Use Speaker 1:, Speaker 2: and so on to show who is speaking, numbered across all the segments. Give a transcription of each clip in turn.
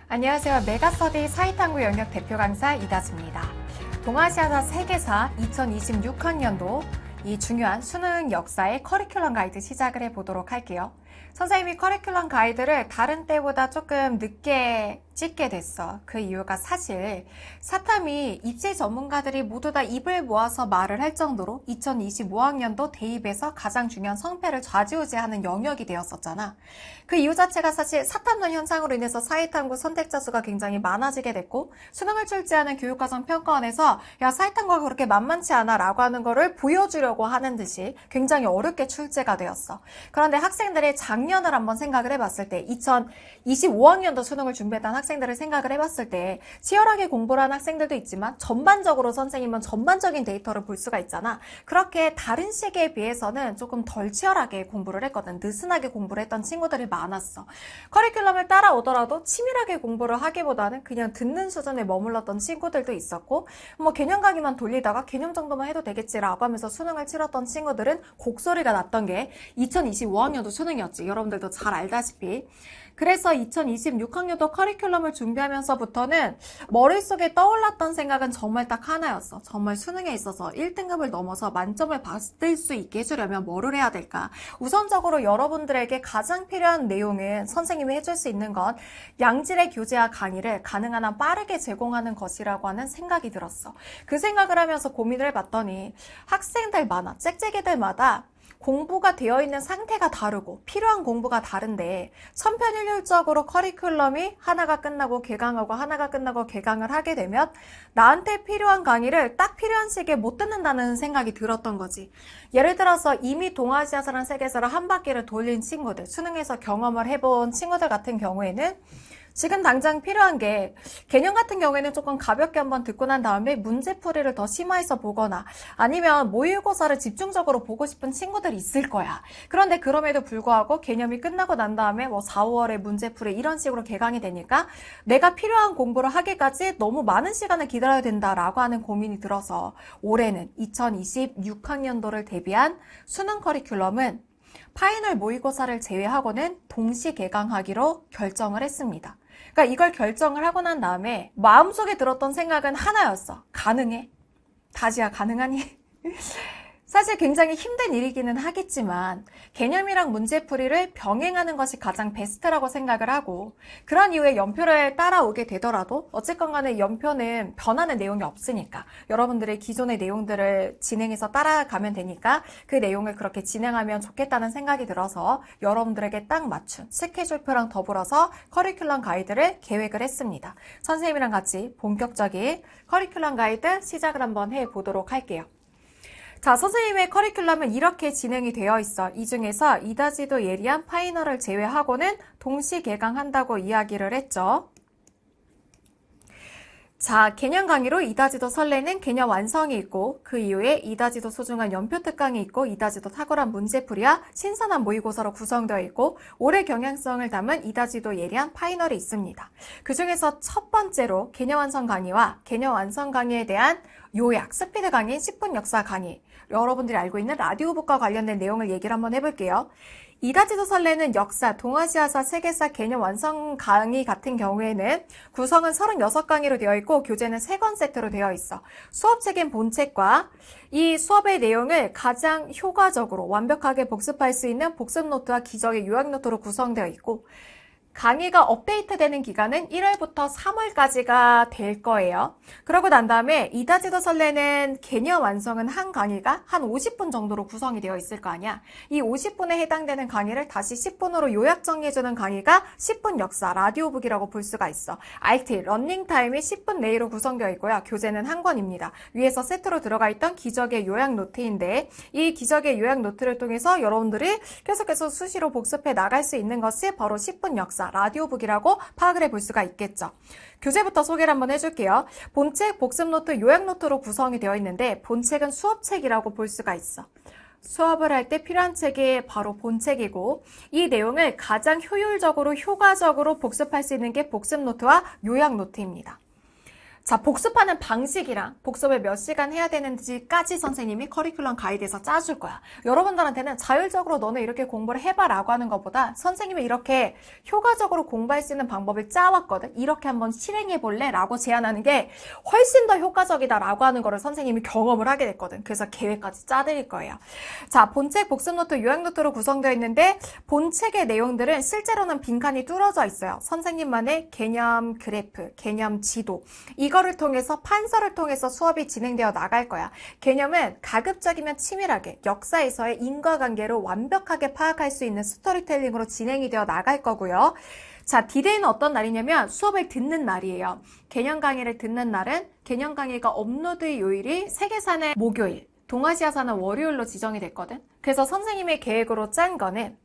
Speaker 1: 안녕하세요. 메가스터디 사이탐구 영역 대표 강사 이다지입니다. 동아시아사 세계사 2026학년도 이 중요한 수능 역사의 커리큘럼 가이드 시작을 해보도록 할게요. 선생님이 커리큘럼 가이드를 다른 때보다 조금 늦게 찍게 됐어. 그 이유가 사실 사탐이 입시 전문가들이 모두 다 입을 모아서 말을 할 정도로 2025학년도 대입에서 가장 중요한 성패를 좌지우지하는 영역이 되었었잖아. 그 이유 자체가 사실 사탐론 현상으로 인해서 사이탐구 선택자 수가 굉장히 많아지게 됐고, 수능을 출제하는 교육과정 평가원에서 야, 사이탐구가 그렇게 만만치 않아 라고 하는 거를 보여주려고 하는 듯이 굉장히 어렵게 출제가 되었어. 그런데 학생들의 작년을 한번 생각을 해봤을 때 2025학년도 수능을 준비했던 학생들을 생각을 해봤을 때 치열하게 공부를 한 학생들도 있지만 전반적으로 선생님은 전반적인 데이터를 볼 수가 있잖아. 그렇게 다른 시기에 비해서는 조금 덜 치열하게 공부를 했거든. 느슨하게 공부를 했던 친구들이 많았어. 커리큘럼을 따라오더라도 치밀하게 공부를 하기보다는 그냥 듣는 수준에 머물렀던 친구들도 있었고, 뭐 개념 강의만 돌리다가 개념 정도만 해도 되겠지라고 하면서 수능을 치렀던 친구들은 곡소리가 났던 게 2025학년도 수능이었지. 여러분들도 잘 알다시피. 그래서 2026학년도 커리큘럼을 준비하면서부터는 머릿속에 떠올랐던 생각은 정말 딱 하나였어. 정말 수능에 있어서 1등급을 넘어서 만점을 받을 수 있게 해주려면 뭐를 해야 될까? 우선적으로 여러분들에게 가장 필요한 내용은 선생님이 해줄 수 있는 건 양질의 교재와 강의를 가능한 한 빠르게 제공하는 것이라고 하는 생각이 들었어. 그 생각을 하면서 고민을 해봤더니 학생들마다, 짹짹이들마다 공부가 되어 있는 상태가 다르고 필요한 공부가 다른데 천편일률적으로 커리큘럼이 하나가 끝나고 개강하고 하나가 끝나고 개강을 하게 되면 나한테 필요한 강의를 딱 필요한 시기에 못 듣는다는 생각이 들었던 거지. 예를 들어서 이미 동아시아사랑 세계사를 한 바퀴를 돌린 친구들, 수능에서 경험을 해본 친구들 같은 경우에는 지금 당장 필요한 게 개념 같은 경우에는 조금 가볍게 한번 듣고 난 다음에 문제풀이를 더 심화해서 보거나 아니면 모의고사를 집중적으로 보고 싶은 친구들이 있을 거야. 그런데 그럼에도 불구하고 개념이 끝나고 난 다음에 뭐 4, 5월에 문제풀이 이런 식으로 개강이 되니까 내가 필요한 공부를 하기까지 너무 많은 시간을 기다려야 된다라고 하는 고민이 들어서 올해는 2026학년도를 대비한 수능 커리큘럼은 파이널 모의고사를 제외하고는 동시 개강하기로 결정을 했습니다. 그러니까 이걸 결정을 하고 난 다음에 마음속에 들었던 생각은 하나였어. 가능해? 다지야, 가능하니? 사실 굉장히 힘든 일이기는 하겠지만 개념이랑 문제풀이를 병행하는 것이 가장 베스트라고 생각을 하고, 그런 이후에 연표를 따라오게 되더라도 어쨌건 간에 연표는 변하는 내용이 없으니까 여러분들의 기존의 내용들을 진행해서 따라가면 되니까 그 내용을 그렇게 진행하면 좋겠다는 생각이 들어서 여러분들에게 딱 맞춘 스케줄표랑 더불어서 커리큘럼 가이드를 계획을 했습니다. 선생님이랑 같이 본격적인 커리큘럼 가이드 시작을 한번 해보도록 할게요. 자, 선생님의 커리큘럼은 이렇게 진행이 되어 있어. 이 중에서 이다지도 예리한 파이널을 제외하고는 동시 개강한다고 이야기를 했죠. 자, 개념 강의로 이다지도 설레는 개념 완성이 있고, 그 이후에 이다지도 소중한 연표 특강이 있고, 이다지도 탁월한 문제풀이와 신선한 모의고사로 구성되어 있고, 올해 경향성을 담은 이다지도 예리한 파이널이 있습니다. 그 중에서 첫 번째로 개념 완성 강의와 개념 완성 강의에 대한 요약, 스피드 강의, 10분 역사 강의, 여러분들이 알고 있는 라디오북과 관련된 내용을 얘기를 한번 해볼게요. 이다지도 설레는 역사, 동아시아사, 세계사 개념 완성 강의 같은 경우에는 구성은 36강의로 되어 있고 교재는 3권 세트로 되어 있어. 수업책인 본책과 이 수업의 내용을 가장 효과적으로 완벽하게 복습할 수 있는 복습 노트와 기적의 요약 노트로 구성되어 있고, 강의가 업데이트되는 기간은 1월부터 3월까지가 될 거예요. 그러고 난 다음에 이다지도 설레는 개념 완성은 한 강의가 한 50분 정도로 구성이 되어 있을 거 아니야. 이 50분에 해당되는 강의를 다시 10분으로 요약 정리해주는 강의가 10분 역사 라디오북이라고 볼 수가 있어. RT 러닝타임이 10분 내로 구성되어 있고요. 교재는 한 권입니다. 위에서 세트로 들어가 있던 기적의 요약 노트인데, 이 기적의 요약 노트를 통해서 여러분들이 계속해서 수시로 복습해 나갈 수 있는 것이 바로 10분 역사 라디오북이라고 파악을 해볼 수가 있겠죠. 교재부터 소개를 한번 해줄게요. 본책, 복습노트, 요약노트로 구성이 되어 있는데 본책은 수업책이라고 볼 수가 있어. 수업을 할 때 필요한 책이 바로 본책이고, 이 내용을 가장 효율적으로 효과적으로 복습할 수 있는 게 복습노트와 요약노트입니다. 자, 복습하는 방식이랑 복습을 몇 시간 해야 되는지까지 선생님이 커리큘럼 가이드에서 짜줄 거야. 여러분들한테는 자율적으로 너네 이렇게 공부를 해봐라고 하는 것보다 선생님이 이렇게 효과적으로 공부할 수 있는 방법을 짜왔거든. 이렇게 한번 실행해볼래? 라고 제안하는 게 훨씬 더 효과적이다라고 하는 거를 선생님이 경험을 하게 됐거든. 그래서 계획까지 짜드릴 거예요. 자, 본책 복습 노트, 요약 노트로 구성되어 있는데 본책의 내용들은 실제로는 빈칸이 뚫어져 있어요. 선생님만의 개념 그래프, 개념 지도, 이거를 통해서 판서를 통해서 수업이 진행되어 나갈 거야. 개념은 가급적이면 치밀하게 역사에서의 인과관계를 완벽하게 파악할 수 있는 스토리텔링으로 진행이 되어 나갈 거고요. 자, 디데이는 어떤 날이냐면 수업을 듣는 날이에요. 개념 강의를 듣는 날은 개념 강의가 업로드 요일이 세계사는 목요일, 동아시아사는 월요일로 지정이 됐거든. 그래서 선생님의 계획으로 짠 거는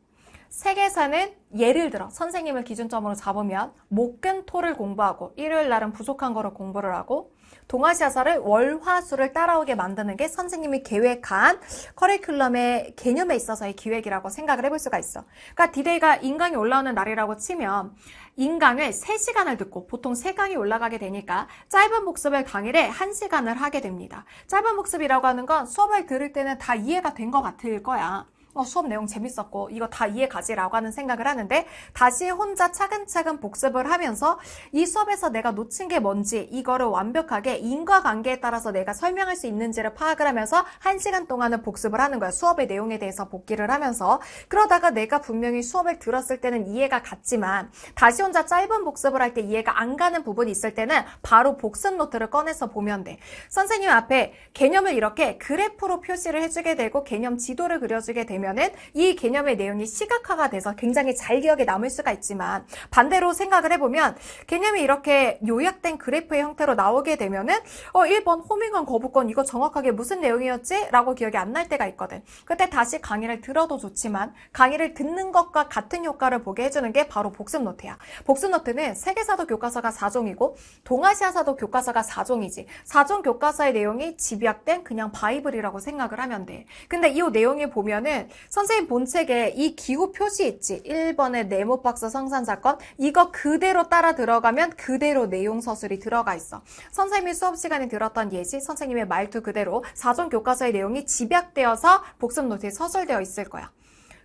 Speaker 1: 세계사는 예를 들어 선생님을 기준점으로 잡으면 목, 금, 토를 공부하고 일요일 날은 부족한 거를 공부를 하고 동아시아사를 월, 화, 수를 따라오게 만드는 게 선생님이 계획한 커리큘럼의 개념에 있어서의 기획이라고 생각을 해볼 수가 있어. 그러니까 디데이가 인강이 올라오는 날이라고 치면 인강을 3시간을 듣고 보통 3강이 올라가게 되니까 짧은 복습을 당일에 1시간을 하게 됩니다. 짧은 복습이라고 하는 건 수업을 들을 때는 다 이해가 된 것 같을 거야. 수업 내용 재밌었고 이거 다 이해 가지라고 하는 생각을 하는데 다시 혼자 차근차근 복습을 하면서 이 수업에서 내가 놓친 게 뭔지 이거를 완벽하게 인과관계에 따라서 내가 설명할 수 있는지를 파악을 하면서 1시간 동안은 복습을 하는 거야. 수업의 내용에 대해서 복기를 하면서. 그러다가 내가 분명히 수업을 들었을 때는 이해가 갔지만 다시 혼자 짧은 복습을 할 때 이해가 안 가는 부분이 있을 때는 바로 복습 노트를 꺼내서 보면 돼. 선생님 앞에 개념을 이렇게 그래프로 표시를 해주게 되고 개념 지도를 그려주게 되면은 이 개념의 내용이 시각화가 돼서 굉장히 잘 기억에 남을 수가 있지만 반대로 생각을 해보면 개념이 이렇게 요약된 그래프의 형태로 나오게 되면은 1번 호밍건 거부권 이거 정확하게 무슨 내용이었지? 라고 기억이 안 날 때가 있거든. 그때 다시 강의를 들어도 좋지만 강의를 듣는 것과 같은 효과를 보게 해주는 게 바로 복습 노트야. 복습 노트는 세계사도 교과서가 4종이고 동아시아사도 교과서가 4종이지. 4종 교과서의 내용이 집약된 그냥 바이블이라고 생각을 하면 돼. 근데 이 내용이 보면은 선생님 본책에 이 기호 표시 있지. 1번의 네모박스 성산사건 이거 그대로 따라 들어가면 그대로 내용 서술이 들어가 있어. 선생님이 수업 시간에 들었던 예시, 선생님의 말투 그대로 4종 교과서의 내용이 집약되어서 복습 노트에 서술되어 있을 거야.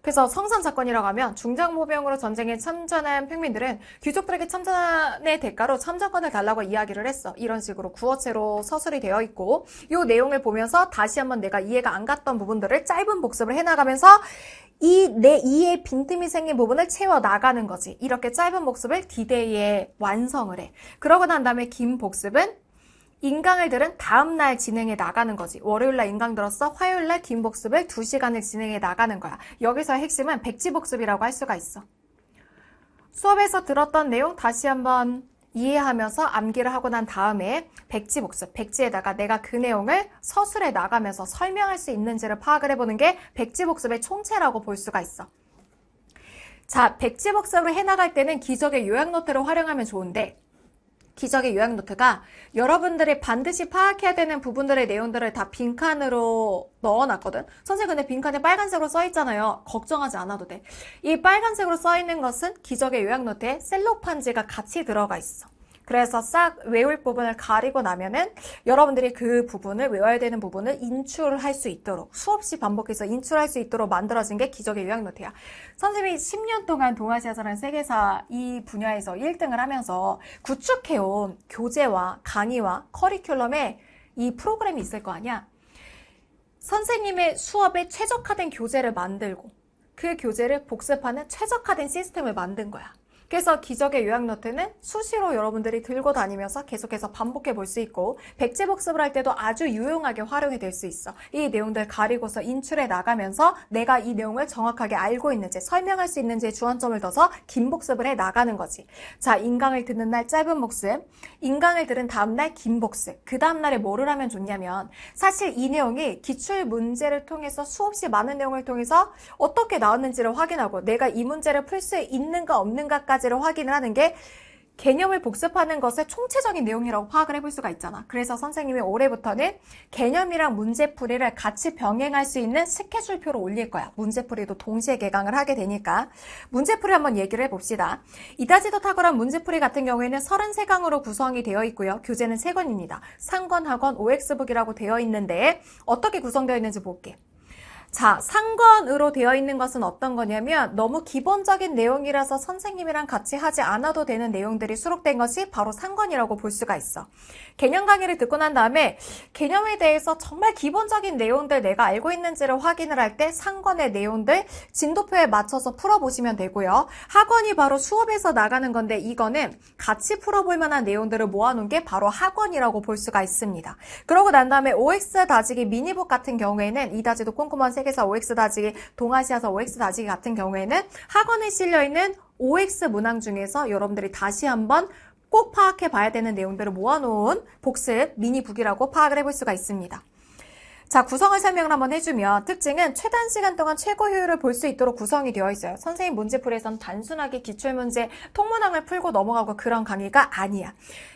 Speaker 1: 그래서 성산사건이라고 하면 중장보병으로 전쟁에 참전한 평민들은 귀족들에게 참전의 대가로 참전권을 달라고 이야기를 했어. 이런 식으로 구어체로 서술이 되어 있고 이 내용을 보면서 다시 한번 내가 이해가 안 갔던 부분들을 짧은 복습을 해나가면서 내 이해의 빈틈이 생긴 부분을 채워나가는 거지. 이렇게 짧은 복습을 디데이에 완성을 해. 그러고 난 다음에 긴 복습은 인강을 들은 다음날 진행해 나가는 거지. 월요일날 인강 들었어. 화요일날 긴 복습을 2시간을 진행해 나가는 거야. 여기서의 핵심은 백지 복습이라고 할 수가 있어. 수업에서 들었던 내용 다시 한번 이해하면서 암기를 하고 난 다음에 백지 복습, 백지에다가 내가 그 내용을 서술해 나가면서 설명할 수 있는지를 파악을 해보는 게 백지 복습의 총체라고 볼 수가 있어. 자, 백지 복습을 해나갈 때는 기적의 요약 노트를 활용하면 좋은데 기적의 요약 노트가 여러분들이 반드시 파악해야 되는 부분들의 내용들을 다 빈칸으로 넣어놨거든. 선생님 근데 빈칸에 빨간색으로 써있잖아요. 걱정하지 않아도 돼. 이 빨간색으로 써있는 것은 기적의 요약 노트에 셀로판지가 같이 들어가 있어. 그래서 싹 외울 부분을 가리고 나면은 여러분들이 그 부분을 외워야 되는 부분을 인출할 수 있도록 수없이 반복해서 인출할 수 있도록 만들어진 게 기적의 요약 노트야. 선생님이 10년 동안 동아시아사랑 세계사 이 분야에서 1등을 하면서 구축해온 교재와 강의와 커리큘럼에 이 프로그램이 있을 거 아니야. 선생님의 수업에 최적화된 교재를 만들고 그 교재를 복습하는 최적화된 시스템을 만든 거야. 그래서 기적의 요약 노트는 수시로 여러분들이 들고 다니면서 계속해서 반복해 볼 수 있고 백지 복습을 할 때도 아주 유용하게 활용이 될 수 있어. 이 내용들 가리고서 인출해 나가면서 내가 이 내용을 정확하게 알고 있는지 설명할 수 있는지에 주안점을 둬서 긴 복습을 해 나가는 거지. 자, 인강을 듣는 날 짧은 복습, 인강을 들은 다음날 긴 복습. 그 다음날에 뭐를 하면 좋냐면 사실 이 내용이 기출 문제를 통해서 수없이 많은 내용을 통해서 어떻게 나왔는지를 확인하고 내가 이 문제를 풀 수 있는가 없는가까지를 확인을 하는 게 개념을 복습하는 것의 총체적인 내용이라고 파악을 해볼 수가 있잖아. 그래서 선생님이 올해부터는 개념이랑 문제풀이를 같이 병행할 수 있는 스케줄표를 올릴 거야. 문제풀이도 동시에 개강을 하게 되니까. 문제풀이 한번 얘기를 해봅시다. 이다지도 탁월한 문제풀이 같은 경우에는 33강으로 구성이 되어 있고요. 교재는 3권입니다. 상권, 하권, OX북이라고 되어 있는데 어떻게 구성되어 있는지 볼게. 자, 상권으로 되어 있는 것은 어떤 거냐면 너무 기본적인 내용이라서 선생님이랑 같이 하지 않아도 되는 내용들이 수록된 것이 바로 상권이라고 볼 수가 있어. 개념 강의를 듣고 난 다음에 개념에 대해서 정말 기본적인 내용들 내가 알고 있는지를 확인을 할 때 상권의 내용들 진도표에 맞춰서 풀어보시면 되고요. 학원이 바로 수업에서 나가는 건데 이거는 같이 풀어볼 만한 내용들을 모아놓은 게 바로 학원이라고 볼 수가 있습니다. 그러고 난 다음에 OX 다지기 미니북 같은 경우에는 이다지도 꼼꼼한 세계사 OX 다지기, 동아시아사 OX 다지기 같은 경우에는 학원에 실려있는 OX 문항 중에서 여러분들이 다시 한번 꼭 파악해 봐야 되는 내용들을 모아놓은 복습 미니북이라고 파악을 해볼 수가 있습니다. 자, 구성을 설명을 한번 해주면 특징은 최단 시간 동안 최고 효율을 볼 수 있도록 구성이 되어 있어요. 선생님 문제풀이에선 단순하게 기출문제, 통문항을 풀고 넘어가고 그런 강의가 아니야.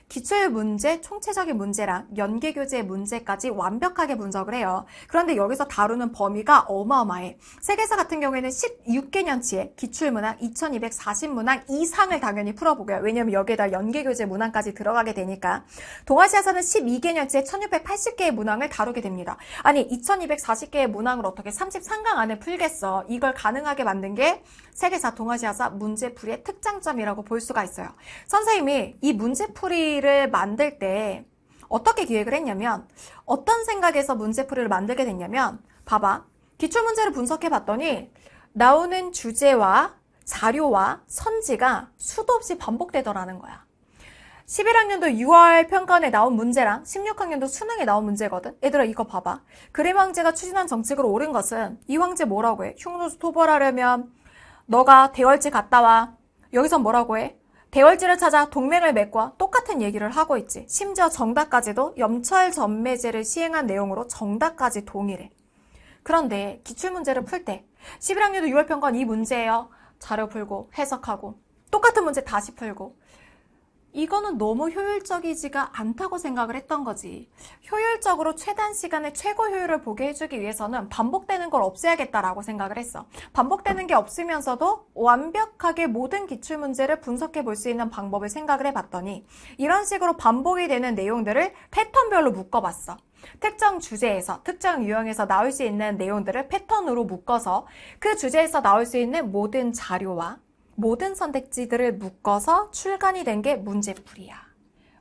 Speaker 1: 기출문제, 총체적인 문제랑 연계교재 문제까지 완벽하게 분석을 해요. 그런데 여기서 다루는 범위가 어마어마해. 세계사 같은 경우에는 16개년치의 기출문항 2240문항 이상을 당연히 풀어보고요. 왜냐면 여기에다 연계교재 문항까지 들어가게 되니까. 동아시아사는 12개년치의 1680개의 문항을 다루게 됩니다. 아니 2240개의 문항을 어떻게 33강 안에 풀겠어. 이걸 가능하게 만든 게 세계사 동아시아사 문제풀이의 특장점이라고 볼 수가 있어요. 선생님이 이 문제풀이를 만들 때 어떻게 기획을 했냐면 어떤 생각에서 문제풀이를 만들게 됐냐면 봐봐. 기출문제를 분석해 봤더니 나오는 주제와 자료와 선지가 수도 없이 반복되더라는 거야. 11학년도 6월 평가원에 나온 문제랑 16학년도 수능에 나온 문제거든. 얘들아 이거 봐봐. 그림 황제가 추진한 정책으로 옳은 것은 이 황제 뭐라고 해? 흉노수 토벌하려면 너가 대월지 갔다 와. 여기서 뭐라고 해? 대월지를 찾아 동맹을 맺고 똑같은 얘기를 하고 있지. 심지어 정답까지도 염찰전매제를 시행한 내용으로 정답까지 동일해. 그런데 기출문제를 풀 때 11학년도 6월 평가원 이 문제예요. 자료 풀고 해석하고 똑같은 문제 다시 풀고 이거는 너무 효율적이지가 않다고 생각을 했던 거지. 효율적으로 최단 시간에 최고 효율을 보게 해주기 위해서는 반복되는 걸 없애야겠다라고 생각을 했어. 반복되는 게 없으면서도 완벽하게 모든 기출문제를 분석해 볼 수 있는 방법을 생각을 해봤더니 이런 식으로 반복이 되는 내용들을 패턴별로 묶어봤어. 특정 주제에서, 특정 유형에서 나올 수 있는 내용들을 패턴으로 묶어서 그 주제에서 나올 수 있는 모든 자료와 모든 선택지들을 묶어서 출간이 된 게 문제풀이야.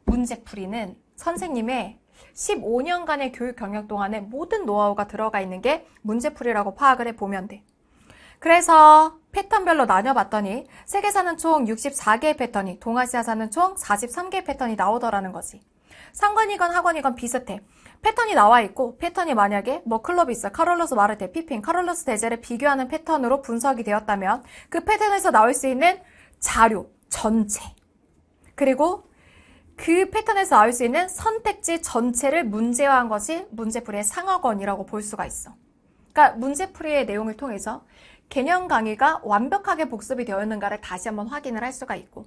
Speaker 1: 문제풀이는 선생님의 15년간의 교육 경력 동안에 모든 노하우가 들어가 있는 게 문제풀이라고 파악을 해보면 돼. 그래서 패턴별로 나뉘어봤더니 세계사는 총 64개의 패턴이, 동아시아사는 총 43개의 패턴이 나오더라는 거지. 상관이건 학원이건 비슷해. 패턴이 나와 있고 패턴이 만약에 뭐 클로비스, 카롤로스 마르테, 피핀, 카롤로스 데제를 비교하는 패턴으로 분석이 되었다면 그 패턴에서 나올 수 있는 자료 전체 그리고 그 패턴에서 나올 수 있는 선택지 전체를 문제화한 것이 문제풀이의 상하권이라고 볼 수가 있어. 그러니까 문제풀이의 내용을 통해서 개념 강의가 완벽하게 복습이 되어 있는가를 다시 한번 확인을 할 수가 있고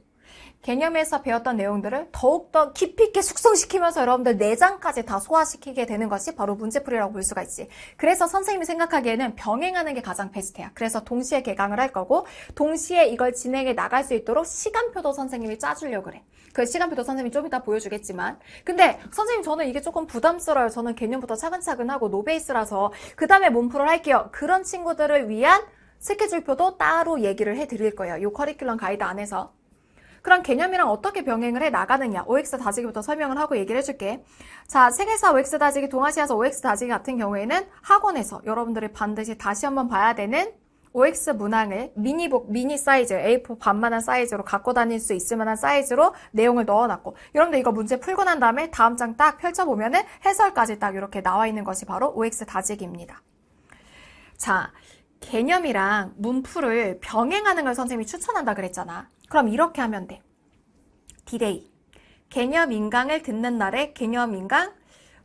Speaker 1: 개념에서 배웠던 내용들을 더욱더 깊이 있게 숙성시키면서 여러분들 내장까지 다 소화시키게 되는 것이 바로 문제풀이라고 볼 수가 있지. 그래서 선생님이 생각하기에는 병행하는 게 가장 베스트야. 그래서 동시에 개강을 할 거고 동시에 이걸 진행해 나갈 수 있도록 시간표도 선생님이 짜주려고 그래. 그 시간표도 선생님이 좀 이따 보여주겠지만 근데 선생님 저는 이게 조금 부담스러워요. 저는 개념부터 차근차근 하고 노베이스라서 그 다음에 몸풀을 할게요. 그런 친구들을 위한 스케줄표도 따로 얘기를 해드릴 거예요. 이 커리큘럼 가이드 안에서. 그럼 개념이랑 어떻게 병행을 해 나가느냐 OX 다지기부터 설명을 하고 얘기를 해줄게. 자, 세계사 OX 다지기, 동아시아사 OX 다지기 같은 경우에는 학원에서 여러분들이 반드시 다시 한번 봐야 되는 OX 문항을 미니북, 미니 사이즈, A4 반만한 사이즈로 갖고 다닐 수 있을 만한 사이즈로 내용을 넣어놨고 여러분들 이거 문제 풀고 난 다음에 다음 장 딱 펼쳐보면은 해설까지 딱 이렇게 나와 있는 것이 바로 OX 다지기입니다. 자, 개념이랑 문풀을 병행하는 걸 선생님이 추천한다 그랬잖아. 그럼 이렇게 하면 돼. 디데이. 개념 인강을 듣는 날에 개념 인강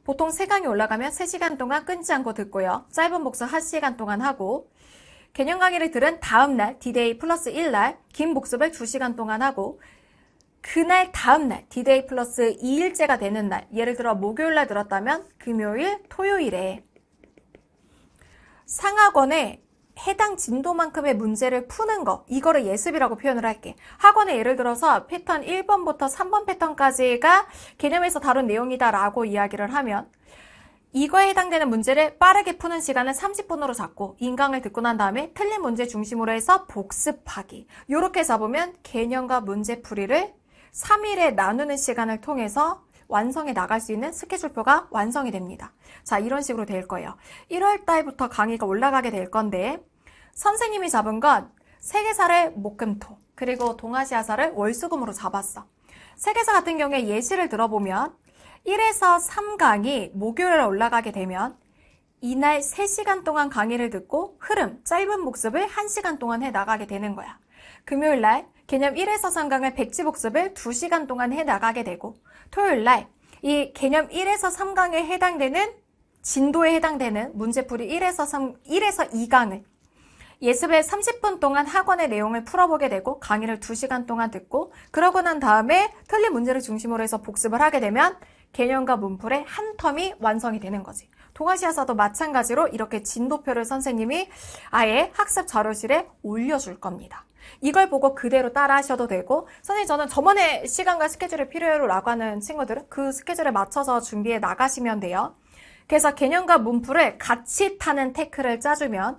Speaker 1: 보통 3강이 올라가면 3시간 동안 끊지 않고 듣고요. 짧은 복습 1시간 동안 하고 개념 강의를 들은 다음 날 디데이 플러스 1날 긴 복습을 2시간 동안 하고 그날 다음날 D-Day 플러스 2일째가 되는 날, 예를 들어 목요일날 들었다면 금요일, 토요일에 상학원에 해당 진도만큼의 문제를 푸는 거, 이거를 예습이라고 표현을 할게. 학원에 예를 들어서 패턴 1번부터 3번 패턴까지가 개념에서 다룬 내용이다라고 이야기를 하면 이거에 해당되는 문제를 빠르게 푸는 시간을 30분으로 잡고 인강을 듣고 난 다음에 틀린 문제 중심으로 해서 복습하기. 이렇게 잡으면 개념과 문제풀이를 3일에 나누는 시간을 통해서 완성해 나갈 수 있는 스케줄표가 완성이 됩니다. 자, 이런 식으로 될 거예요. 1월 달부터 강의가 올라가게 될 건데 선생님이 잡은 건 세계사를 목금토 그리고 동아시아사를 월수금으로 잡았어. 세계사 같은 경우에 예시를 들어보면 1에서 3강이 목요일에 올라가게 되면 이날 3시간 동안 강의를 듣고 흐름, 짧은 복습을 1시간 동안 해 나가게 되는 거야. 금요일날 개념 1에서 3강을 백지 복습을 2시간 동안 해 나가게 되고 토요일날 이 개념 1에서 3강에 해당되는 진도에 해당되는 문제풀이 1에서 2강을 예습에 30분 동안 학원의 내용을 풀어보게 되고 강의를 2시간 동안 듣고 그러고 난 다음에 틀린 문제를 중심으로 해서 복습을 하게 되면 개념과 문풀의 한 텀이 완성이 되는 거지. 동아시아사도 마찬가지로 이렇게 진도표를 선생님이 아예 학습 자료실에 올려줄 겁니다. 이걸 보고 그대로 따라 하셔도 되고 선생님 저는 저만의 시간과 스케줄이 필요해요라고 하는 친구들은 그 스케줄에 맞춰서 준비해 나가시면 돼요. 그래서 개념과 문풀을 같이 타는 태클을 짜주면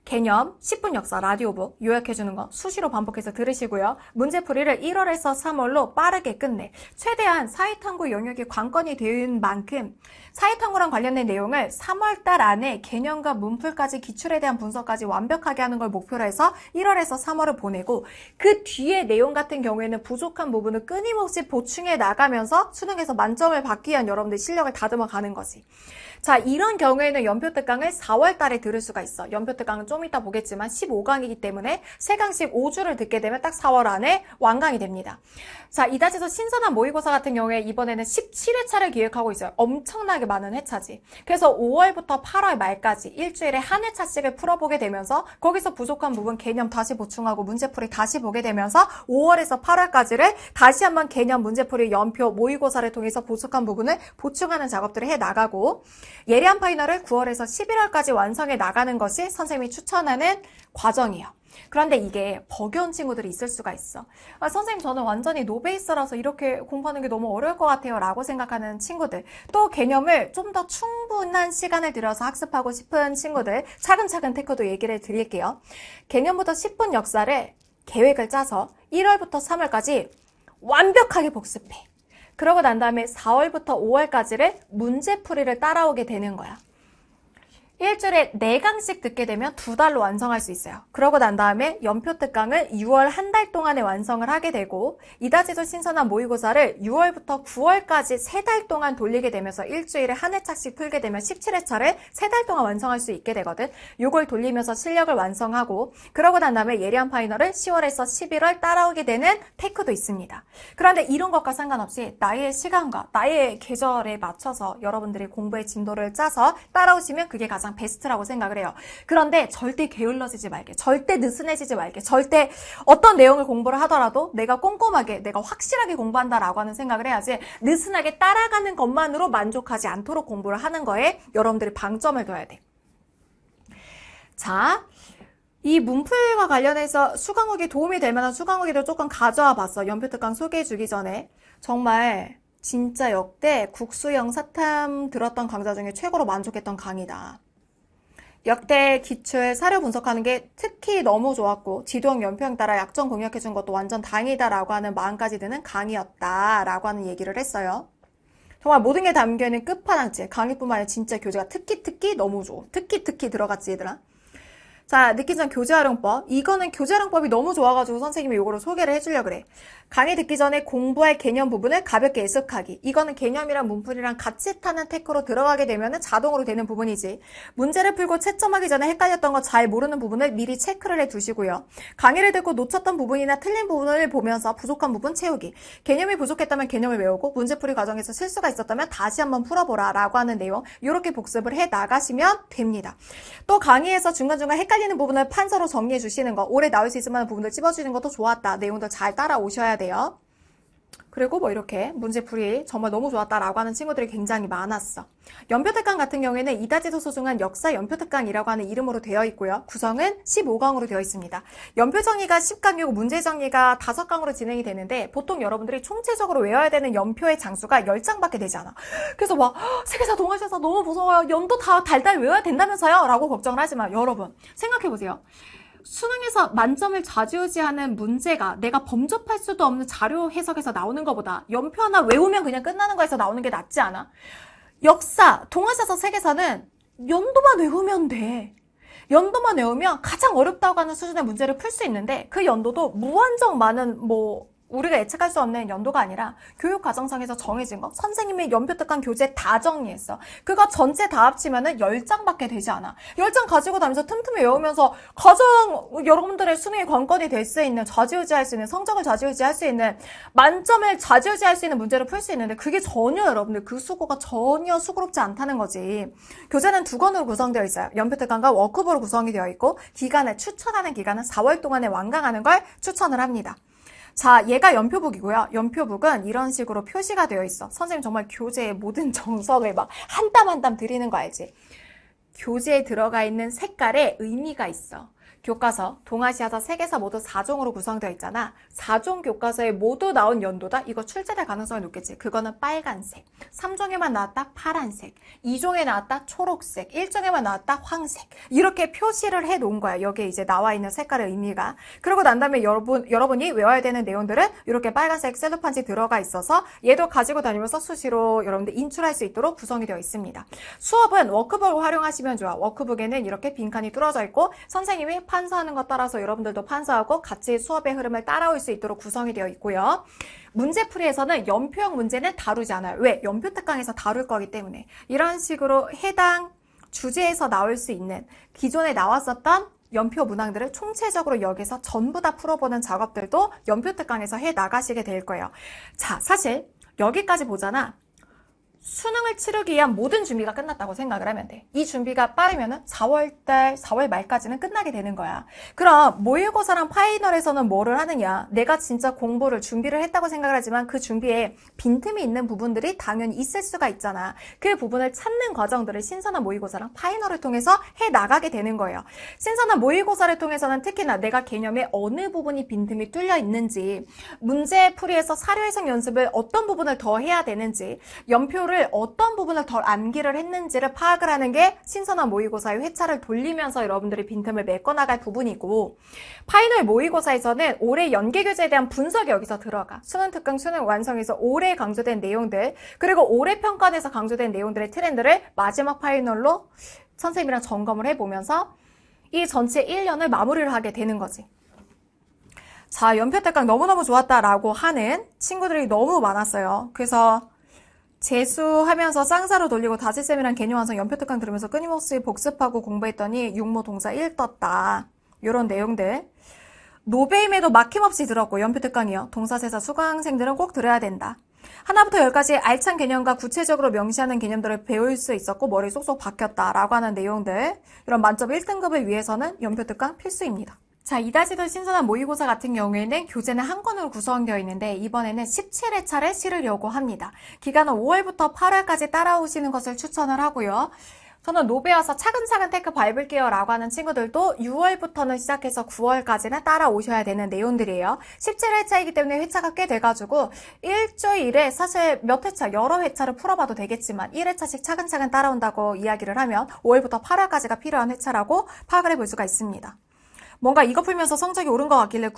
Speaker 1: 개념 10분 역사 라디오북 요약해주는 거 수시로 반복해서 들으시고요. 문제풀이를 1월에서 3월로 빠르게 끝내. 최대한 사회탐구 영역이 관건이 된 만큼 사회탐구랑 관련된 내용을 3월달 안에 개념과 문풀까지 기출에 대한 분석까지 완벽하게 하는 걸 목표로 해서 1월에서 3월을 보내고 그 뒤에 내용 같은 경우에는 부족한 부분을 끊임없이 보충해 나가면서 수능에서 만점을 받기 위한 여러분들 실력을 다듬어 가는 거지. 자, 이런 경우에는 연표 특강을 4월 달에 들을 수가 있어. 연표 특강은 좀 이따 보겠지만 15강이기 때문에 3강씩 5주를 듣게 되면 딱 4월 안에 완강이 됩니다. 자, 이다지도 신선한 모의고사 같은 경우에 이번에는 17회차를 기획하고 있어요. 엄청나게 많은 회차지. 그래서 5월부터 8월 말까지 일주일에 한 회차씩을 풀어보게 되면서 거기서 부족한 부분 개념 다시 보충하고 문제풀이 다시 보게 되면서 5월에서 8월까지를 다시 한번 개념 문제풀이 연표 모의고사를 통해서 부족한 부분을 보충하는 작업들을 해 나가고 예리한 파이널을 9월에서 11월까지 완성해 나가는 것이 선생님이 추천하는 과정이에요. 그런데 이게 버겨운 친구들이 있을 수가 있어. 선생님 저는 완전히 노베이스라서 이렇게 공부하는 게 너무 어려울 것 같아요 라고 생각하는 친구들, 또 개념을 좀 더 충분한 시간을 들여서 학습하고 싶은 친구들 차근차근 테크도 얘기를 드릴게요. 개념부터 10분 역사를 계획을 짜서 1월부터 3월까지 완벽하게 복습해. 그러고 난 다음에 4월부터 5월까지를 문제풀이를 따라오게 되는 거야. 일주일에 4강씩 듣게 되면 2달로 완성할 수 있어요. 그러고 난 다음에 연표 특강을 6월 한 달 동안에 완성을 하게 되고 이다지도 신선한 모의고사를 6월부터 9월까지 3달 동안 돌리게 되면서 일주일에 한 회차씩 풀게 되면 17회차를 3달 동안 완성할 수 있게 되거든. 요걸 돌리면서 실력을 완성하고 그러고 난 다음에 예리한 파이널을 10월에서 11월 따라오게 되는 테크도 있습니다. 그런데 이런 것과 상관없이 나의 시간과 나의 계절에 맞춰서 여러분들이 공부의 진도를 짜서 따라오시면 그게 가장 베스트라고 생각을 해요. 그런데 절대 게을러지지 말게, 절대 느슨해지지 말게, 절대 어떤 내용을 공부를 하더라도 내가 꼼꼼하게, 내가 확실하게 공부한다라고 하는 생각을 해야지 느슨하게 따라가는 것만으로 만족하지 않도록 공부를 하는 거에 여러분들이 방점을 둬야 돼. 자, 이 문풀과 관련해서 수강후기 도움이 될 만한 수강후기를 조금 가져와 봤어. 연표특강 소개해 주기 전에. 정말 진짜 역대 국수형 사탐 들었던 강좌 중에 최고로 만족했던 강의다. 역대 기출 사료 분석하는 게 특히 너무 좋았고 지도형 연표형 따라 약점 공략해준 것도 완전 다행이다라고 하는 마음까지 드는 강의였다라고 하는 얘기를 했어요. 정말 모든 게 담겨있는 끝판왕집. 강의뿐만 아니라 진짜 교재가 특히 너무 좋아. 특히 들어갔지 얘들아. 자, 듣기 전 교재활용법. 이거는 교재활용법이 너무 좋아가지고 선생님이 이거를 소개를 해주려고 그래. 강의 듣기 전에 공부할 개념 부분을 가볍게 예습하기. 이거는 개념이랑 문풀이랑 같이 타는 테크로 들어가게 되면 자동으로 되는 부분이지. 문제를 풀고 채점하기 전에 헷갈렸던 거 잘 모르는 부분을 미리 체크를 해두시고요. 강의를 듣고 놓쳤던 부분이나 틀린 부분을 보면서 부족한 부분 채우기. 개념이 부족했다면 개념을 외우고 문제풀이 과정에서 실수가 있었다면 다시 한번 풀어보라 라고 하는 내용, 이렇게 복습을 해 나가시면 됩니다. 또 강의에서 중간중간 헷갈리는 부분을 판서로 정리해 주시는 거, 오래 나올 수 있을 만한 부분들 찝어주는 것도 좋았다. 내용도 잘 따라오셔야 돼요. 그리고 뭐 이렇게 문제풀이 정말 너무 좋았다라고 하는 친구들이 굉장히 많았어. 연표특강 같은 경우에는 이다지도 소중한 역사 연표특강이라고 하는 이름으로 되어 있고요. 구성은 15강으로 되어 있습니다. 연표 정리가 10강이고 문제 정리가 5강으로 진행이 되는데 보통 여러분들이 총체적으로 외워야 되는 연표의 장수가 10장밖에 되지 않아. 그래서 막 세계사 동아시아사 너무 무서워요. 연도 다 달달 외워야 된다면서요? 라고 걱정을 하지만 여러분 생각해보세요. 수능에서 만점을 좌지우지하는 문제가 내가 범접할 수도 없는 자료 해석에서 나오는 것보다 연표 하나 외우면 그냥 끝나는 거에서 나오는 게 낫지 않아? 역사, 동아시아사, 세계사는 연도만 외우면 돼. 연도만 외우면 가장 어렵다고 하는 수준의 문제를 풀 수 있는데 그 연도도 무한정 많은 우리가 예측할 수 없는 연도가 아니라 교육과정상에서 정해진 거 선생님이 연표특강 교재 다 정리했어. 그거 전체 다 합치면은 10장밖에 되지 않아. 10장 가지고 다니면서 틈틈이 외우면서 가장 여러분들의 수능의 관건이 될 수 있는 좌지우지할 수 있는 성적을 좌지우지할 수 있는 만점을 좌지우지할 수 있는 문제를 풀 수 있는데 그게 전혀 여러분들 그 수고가 전혀 수고롭지 않다는 거지. 교재는 2권으로 구성되어 있어요. 연표특강과 워크북으로 구성이 되어 있고 기간을 추천하는 기간은 4월 동안에 완강하는 걸 추천을 합니다. 자, 얘가 연표북이고요. 연표북은 이런 식으로 표시가 되어 있어. 선생님 정말 교재의 모든 정석을 막 한 땀 한 땀 드리는 거 알지? 교재에 들어가 있는 색깔에 의미가 있어. 교과서, 동아시아사, 세계사 모두 4종으로 구성되어 있잖아. 4종 교과서에 모두 나온 연도다? 이거 출제될 가능성이 높겠지. 그거는 빨간색. 3종에만 나왔다? 파란색. 2종에 나왔다? 초록색. 1종에만 나왔다? 황색. 이렇게 표시를 해 놓은 거야. 여기에 이제 나와 있는 색깔의 의미가. 그러고 난 다음에 여러분이 외워야 되는 내용들은 이렇게 빨간색 셀로판지 들어가 있어서 얘도 가지고 다니면서 수시로 여러분들 인출할 수 있도록 구성이 되어 있습니다. 수업은 워크북을 활용하시면 좋아. 워크북에는 이렇게 빈칸이 뚫어져 있고 선생님이 판서하는 것 따라서 여러분들도 판서하고 같이 수업의 흐름을 따라올 수 있도록 구성이 되어 있고요. 문제풀이에서는 연표형 문제는 다루지 않아요. 왜? 연표특강에서 다룰 거기 때문에. 이런 식으로 해당 주제에서 나올 수 있는 기존에 나왔었던 연표 문항들을 총체적으로 여기서 전부 다 풀어보는 작업들도 연표특강에서 해 나가시게 될 거예요. 자, 사실 여기까지 보잖아. 수능을 치르기 위한 모든 준비가 끝났다고 생각을 하면 돼. 이 준비가 빠르면은 4월 말까지는 끝나게 되는 거야. 그럼 모의고사랑 파이널에서는 뭐를 하느냐? 내가 진짜 공부를, 준비를 했다고 생각을 하지만 그 준비에 빈틈이 있는 부분들이 당연히 있을 수가 있잖아. 그 부분을 찾는 과정들을 신선한 모의고사랑 파이널을 통해서 해 나가게 되는 거예요. 신선한 모의고사를 통해서는 특히나 내가 개념에 어느 부분이 빈틈이 뚫려 있는지, 문제풀이에서 사료 해석 연습을 어떤 부분을 더 해야 되는지, 연표를 어떤 부분을 덜 암기를 했는지를 파악을 하는 게 신선한 모의고사의 회차를 돌리면서 여러분들이 빈틈을 메꿔나갈 부분이고 파이널 모의고사에서는 올해 연계교재에 대한 분석이 여기서 들어가. 수능특강 수능 완성에서 올해 강조된 내용들 그리고 올해 평가에서 강조된 내용들의 트렌드를 마지막 파이널로 선생님이랑 점검을 해보면서 이 전체 1년을 마무리를 하게 되는 거지. 자, 연표특강 너무너무 좋았다라고 하는 친구들이 너무 많았어요. 그래서 재수하면서 쌍사로 돌리고 다지쌤이랑 개념 완성 연표특강 들으면서 끊임없이 복습하고 공부했더니 육모 동사 1 떴다. 이런 내용들. 노베임에도 막힘없이 들었고 연표특강이요. 동사세사 수강생들은 꼭 들어야 된다. 하나부터 10까지 알찬 개념과 구체적으로 명시하는 개념들을 배울 수 있었고 머리 쏙쏙 박혔다라고 하는 내용들. 이런 만점 1등급을 위해서는 연표특강 필수입니다. 자, 이다지도 신선한 모의고사 같은 경우에는 교재는 한 권으로 구성되어 있는데 이번에는 17회차를 실으려고 합니다. 기간은 5월부터 8월까지 따라오시는 것을 추천을 하고요. 저는 노베와서 차근차근 테크 밟을게요 라고 하는 친구들도 6월부터는 시작해서 9월까지는 따라오셔야 되는 내용들이에요. 17회차이기 때문에 회차가 꽤 돼가지고 일주일에 사실 몇 회차, 여러 회차를 풀어봐도 되겠지만 1회차씩 차근차근 따라온다고 이야기를 하면 5월부터 8월까지가 필요한 회차라고 파악을 해볼 수가 있습니다. 뭔가 이거 풀면서 성적이 오른 것 같길래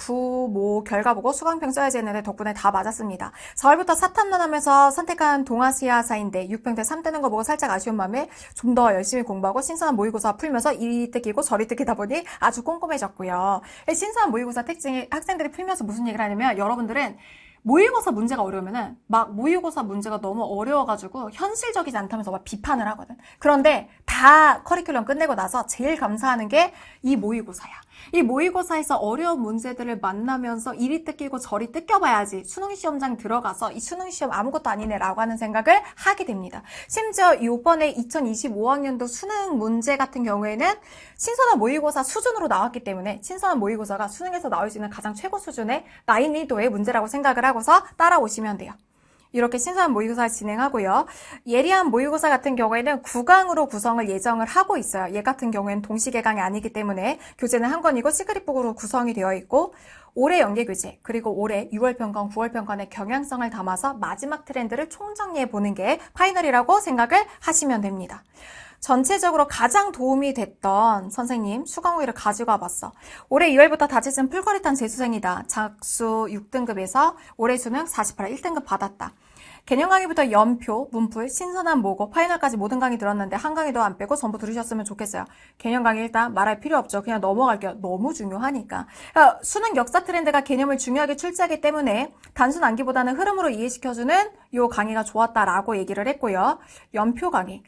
Speaker 1: 결과 보고 수강평 써야지 했는데 덕분에 다 맞았습니다. 4월부터 사탐론 하면서 선택한 동아시아사인데 6평 때 3 뜨는 거 보고 살짝 아쉬운 마음에 좀 더 열심히 공부하고 신선한 모의고사 풀면서 이리 뜯기고 저리 뜯기다 보니 아주 꼼꼼해졌고요. 신선한 모의고사 특징이 학생들이 풀면서 무슨 얘기를 하냐면 여러분들은 모의고사 문제가 어려우면은 막 모의고사 문제가 너무 어려워가지고 현실적이지 않다면서 막 비판을 하거든. 그런데 다 커리큘럼 끝내고 나서 제일 감사하는 게 이 모의고사야. 이 모의고사에서 어려운 문제들을 만나면서 이리 뜯기고 저리 뜯겨봐야지 수능시험장 들어가서 이 수능시험 아무것도 아니네 라고 하는 생각을 하게 됩니다. 심지어 이번에 2025학년도 수능 문제 같은 경우에는 신선한 모의고사 수준으로 나왔기 때문에 신선한 모의고사가 수능에서 나올 수 있는 가장 최고 수준의 난이도의 문제라고 생각을 하고 하고서 따라오시면 돼요. 이렇게 신선한 모의고사를 진행하고요. 예리한 모의고사 같은 경우에는 9강으로 구성을 예정을 하고 있어요. 얘 같은 경우에는 동시개강이 아니기 때문에 교재는 한 권이고 시크릿북으로 구성이 되어 있고 올해 연계교재 그리고 올해 6월 평가, 9월 평가의 경향성을 담아서 마지막 트렌드를 총정리해 보는 게 파이널이라고 생각을 하시면 됩니다. 전체적으로 가장 도움이 됐던 선생님 수강후기를 가지고 와봤어. 올해 2월부터 다지슨 풀거리탄 재수생이다. 작수 6등급에서 올해 수능 48, 1등급 받았다. 개념 강의부터 연표, 문풀, 신선한 모고, 파이널까지 모든 강의 들었는데 한 강의도 안 빼고 전부 들으셨으면 좋겠어요. 개념 강의 일단 말할 필요 없죠. 그냥 넘어갈게요. 너무 중요하니까. 수능 역사 트렌드가 개념을 중요하게 출제하기 때문에 단순 암기보다는 흐름으로 이해시켜주는 요 강의가 좋았다라고 얘기를 했고요. 연표 강의.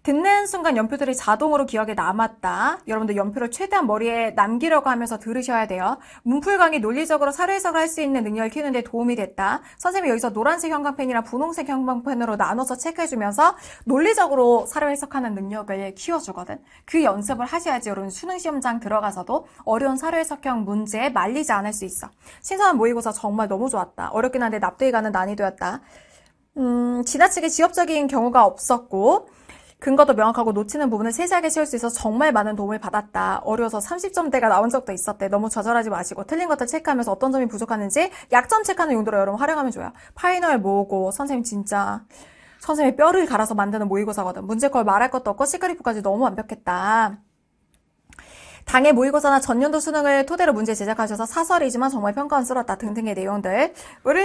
Speaker 1: 듣는 순간 연표들이 자동으로 기억에 남았다. 여러분들 연표를 최대한 머리에 남기려고 하면서 들으셔야 돼요. 문풀 강의 논리적으로 사료 해석을 할 수 있는 능력을 키우는 데 도움이 됐다. 선생님이 여기서 노란색 형광펜이랑 분홍색 형광펜으로 나눠서 체크해주면서 논리적으로 사료 해석하는 능력을 키워주거든. 그 연습을 하셔야지 여러분 수능 시험장 들어가서도 어려운 사료 해석형 문제에 말리지 않을 수 있어. 신선한 모의고사 정말 너무 좋았다. 어렵긴 한데 납득이 가는 난이도였다. 지나치게 지엽적인 경우가 없었고 근거도 명확하고 놓치는 부분을 세세하게 채울 수 있어서 정말 많은 도움을 받았다. 어려워서 30점대가 나온 적도 있었대. 너무 좌절하지 마시고 틀린 것들 체크하면서 어떤 점이 부족하는지 약점 체크하는 용도로 여러분 활용하면 좋아요. 파이널 모으고 선생님 진짜 선생님의 뼈를 갈아서 만드는 모의고사거든. 문제걸 말할 것도 없고 시크릿북까지 너무 완벽했다. 당해 모의고사나 전년도 수능을 토대로 문제 제작하셔서 사설이지만 정말 평가원스럽다 등등의 내용들을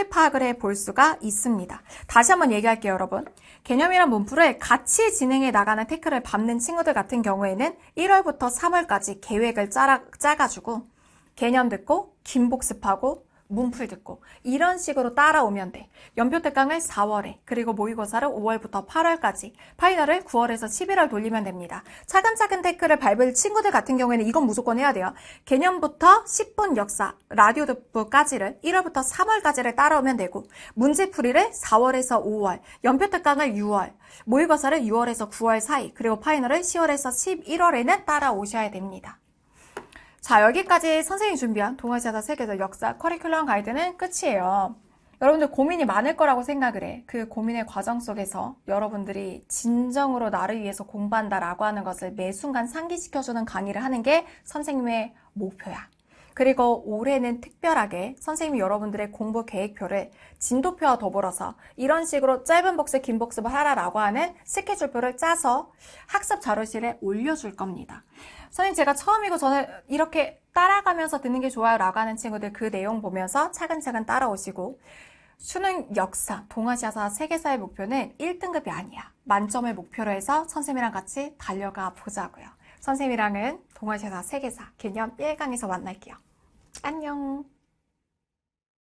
Speaker 1: 파악을 해볼 수가 있습니다. 다시 한번 얘기할게요, 여러분. 개념이란 문풀을 같이 진행해 나가는 태클을 밟는 친구들 같은 경우에는 1월부터 3월까지 계획을 짜가지고 개념 듣고 긴복습하고 문풀 듣고 이런 식으로 따라오면 돼. 연표 특강을 4월에 그리고 모의고사를 5월부터 8월까지 파이널을 9월에서 11월 돌리면 됩니다. 차근차근 태클을 밟을 친구들 같은 경우에는 이건 무조건 해야 돼요. 개념부터 10분 역사, 라디오 듣기까지를 1월부터 3월까지를 따라오면 되고 문제풀이를 4월에서 5월, 연표 특강을 6월, 모의고사를 6월에서 9월 사이 그리고 파이널을 10월에서 11월에는 따라오셔야 됩니다. 자, 여기까지 선생님이 준비한 동아시아사 세계사 역사 커리큘럼 가이드는 끝이에요. 여러분들 고민이 많을 거라고 생각을 해. 그 고민의 과정 속에서 여러분들이 진정으로 나를 위해서 공부한다라고 하는 것을 매 순간 상기시켜주는 강의를 하는 게 선생님의 목표야. 그리고 올해는 특별하게 선생님이 여러분들의 공부 계획표를 진도표와 더불어서 이런 식으로 짧은 복습, 긴 복습을 하라라고 하는 스케줄표를 짜서 학습 자료실에 올려줄 겁니다. 선생님 제가 처음이고 저는 이렇게 따라가면서 듣는 게 좋아요 라고 하는 친구들 그 내용 보면서 차근차근 따라오시고 수능 역사, 동아시아사 세계사의 목표는 1등급이 아니야. 만점을 목표로 해서 선생님이랑 같이 달려가 보자고요. 선생님이랑은 동아시아사 세계사 개념 1강에서 만날게요. 안녕.